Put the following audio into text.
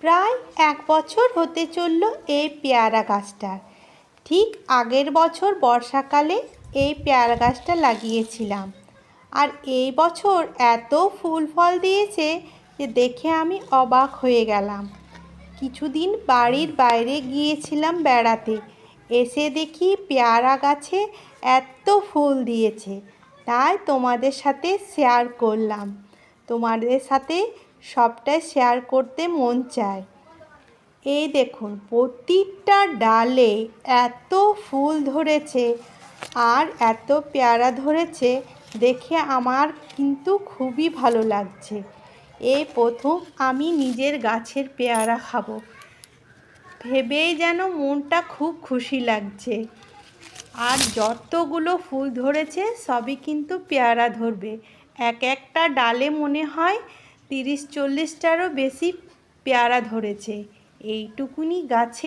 প্রায় ১ বছর হতে চলল এই পেয়ারা গাছটার। ঠিক আগের বছর বর্ষাকালে এই পেয়ারা গাছটা লাগিয়েছিলাম, আর এই বছর এত ফুল ফল দিয়েছে যে দেখে আমি অবাক হয়ে গেলাম। কিছুদিন বাড়ির বাইরে গিয়েছিলাম বেড়াতে, এসে দেখি পেয়ারা গাছে এত ফুল দিয়েছে, তাই তোমাদের সাথে শেয়ার করলাম। তোমাদের সাথে সবটাই শেয়ার করতে মন চায়। এই দেখুন, প্রতিটা ডালে এত ফুল ধরেছে আর এত পেয়ারা ধরেছে, দেখে আমার কিন্তু খুবই ভালো লাগছে। এই প্রথম আমি নিজের গাছের পেয়ারা খাবো, ভেবেই যেন মনটা খুব খুশি লাগছে। আর যতগুলো ফুল ধরেছে সবই কিন্তু পেয়ারা ধরবে। এক একটা ডালে মনে হয় ৩০-৪০টারও বেশি পেয়ারা ধরেছে। এইটুকুনি গাছে